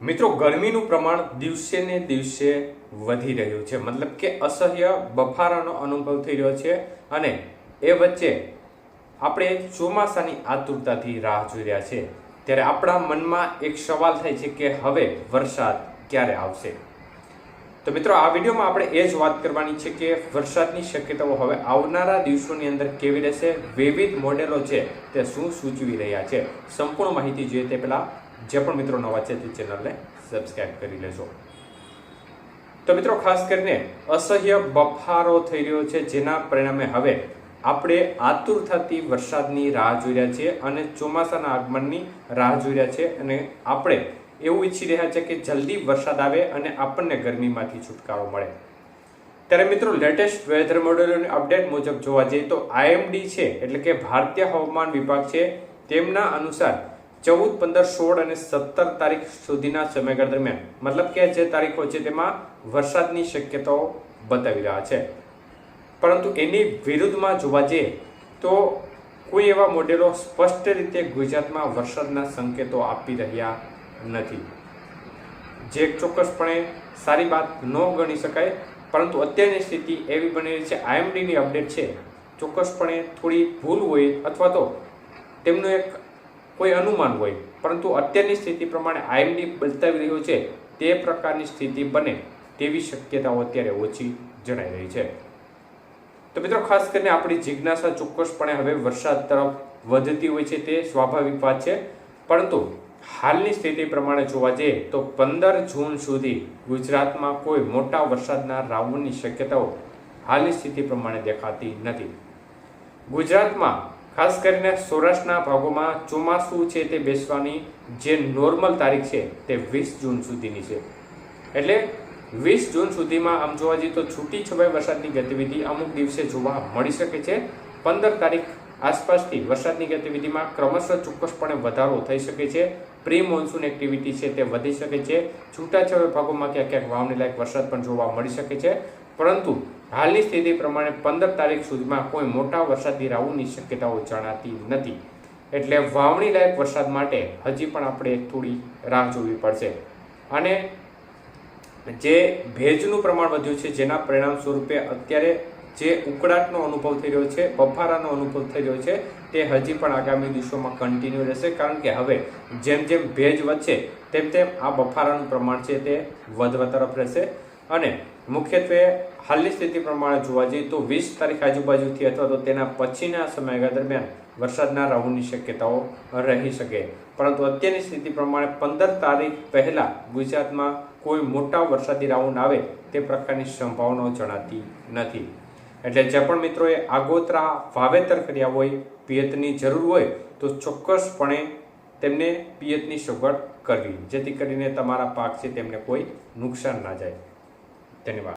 મિત્રો, ગરમીનું પ્રમાણ દિવસે ને દિવસે વધી રહ્યું છે, મતલબ કે અસહ્ય બફારાનો અનુભવ થઈ રહ્યો છે અને એ વચ્ચે આપણે ચોમાસાની આતુરતાથી રાહ જોઈ રહ્યા છે. ત્યારે આપણા મનમાં એક સવાલ થાય છે કે હવે વરસાદ ક્યારે આવશે. તો મિત્રો, આ વિડીયોમાં આપણે એ જ વાત કરવાની છે કે વરસાદની શક્યતાઓ હવે આવનારા દિવસોની અંદર કેવી રહેશે, વિવિધ મોડેલો છે તે શું સૂચવી રહ્યા છે. સંપૂર્ણ માહિતી જોઈએ તે પહેલા જે પણ મિત્રો નવા છે તે ચેનલને સબસ્ક્રાઇબ કરી લેજો. તો મિત્રો, ખાસ કરીને અસહ્ય બફારો થઈ રહ્યો છે, જેના પરિણામે હવે આપણે આતુરતાથી વરસાદની રાહ જોઈ રહ્યા છીએ અને ચોમાસાના આગમનની રાહ જોઈ રહ્યા છીએ અને આપણે એવું ઈચ્છી રહ્યા છે કે જલ્દી વરસાદ આવે અને આપણને ગરમીમાંથી છુટકારો મળે. ત્યારે મિત્રો, લેટેસ્ટ વેધર મોડેલોની અપડેટ મુજબ જોવા જઈએ તો IMD છે, એટલે કે ભારતીય હવામાન વિભાગ છે, તેમના અનુસાર 14, 15, 16 અને 17 તારીખ સુધીના સમયગાળા દરમિયાન, મતલબ કે જે તારીખો છે તેમાં વરસાદની શક્યતાઓ બતાવી રહ્યા છે. પરંતુ એની વિરુદ્ધમાં જોવા જઈએ તો કોઈ એવા મોડેલો સ્પષ્ટ રીતે ગુજરાતમાં વરસાદના સંકેતો આપી રહ્યા નથી, જે ચોક્કસપણે સારી વાત ન ગણી શકાય. પરંતુ અત્યારની સ્થિતિ એવી બની રહી છે, IMDની અપડેટ છે, ચોક્કસપણે થોડી ભૂલ હોય અથવા તો તેમનું એક કોઈ અનુમાન હોય, પરંતુ અત્યારની સ્થિતિ પ્રમાણે IMD બતાવી રહ્યું છે તે પ્રકારની સ્થિતિ બને તેવી શક્યતાઓ અત્યારે ઓછી જણાઈ રહી છે. તો મિત્રો, ખાસ કરીને આપણી જિજ્ઞાસા ચોક્કસપણે હવે વરસાદ તરફ વધતી હોય છે, તે સ્વાભાવિક વાત છે. પરંતુ હાલની સ્થિતિ પ્રમાણે જોવા જઈએ તો 15 જૂન સુધી ગુજરાતમાં કોઈ મોટા વરસાદના રાઉન્ડની શક્યતાઓ હાલની સ્થિતિ પ્રમાણે દેખાતી નથી. ગુજરાતમાં ખાસ કરીને સૌરાષ્ટ્રના ભાગોમાં ચોમાસું છે તે બેસવાની જે નોર્મલ તારીખ છે તે 20 જૂન સુધીની છે. એટલે 20 જૂન સુધીમાં આમ જોવા જઈએ તો છૂટી છવાઈ વરસાદની ગતિવિધિ અમુક દિવસે જોવા મળી શકે છે. 15 તારીખ આસપાસથી વરસાદની ગતિવિધિમાં ક્રમશઃ ચોક્કસપણે વધારો થઈ શકે છે. પ્રી મોન્સૂન એક્ટિવિટી છે તે વધી શકે છે. છૂટાછવાયા ભાગોમાં ક્યાંક ક્યાંક વાવણી લાયક વરસાદ પણ જોવા મળી શકે છે. પરંતુ હાલની સ્થિતિ પ્રમાણે 15 તારીખ સુધીમાં કોઈ મોટા વરસાદી રાઉન્ડની શક્યતાઓ જણાતી નથી. એટલે વાવણી લાયક વરસાદ માટે હજી પણ આપણે થોડી રાહ જોવી પડશે. અને જે ભેજનું પ્રમાણ વધ્યું છે, જેના પરિણામ સ્વરૂપે અત્યારે જે ઉકળાટનો અનુભવ થઈ રહ્યો છે, બફારાનો અનુભવ થઈ રહ્યો છે, તે હજી પણ આગામી દિવસોમાં કન્ટિન્યુ રહેશે. કારણ કે હવે જેમ જેમ ભેજ વધશે તેમ તેમ આ બફારાનું પ્રમાણ છે તે વધવા તરફ રહેશે. અને મુખ્યત્વે હાલની સ્થિતિ પ્રમાણે જોવા જઈએ તો 20 તારીખ આજુબાજુથી અથવા તો તેના પછીના સમયગાળા દરમિયાન વરસાદના રાઉન્ડની શક્યતાઓ રહી શકે. પરંતુ અત્યારની સ્થિતિ પ્રમાણે 15 તારીખ પહેલા ગુજરાતમાં કોઈ મોટા વરસાદી રાઉન્ડ આવે તે પ્રકારની સંભાવનાઓ જણાતી નથી. એટલે જે પણ મિત્રોએ આગોતરા વાવેતર કર્યા હોય, પિયતની જરૂર હોય તો ચોક્કસપણે તેમને પિયતની સગવડ કરવી, જેથી કરીને તમારા પાક છે તેમને કોઈ નુકસાન ના જાય. ધન્યવાદ.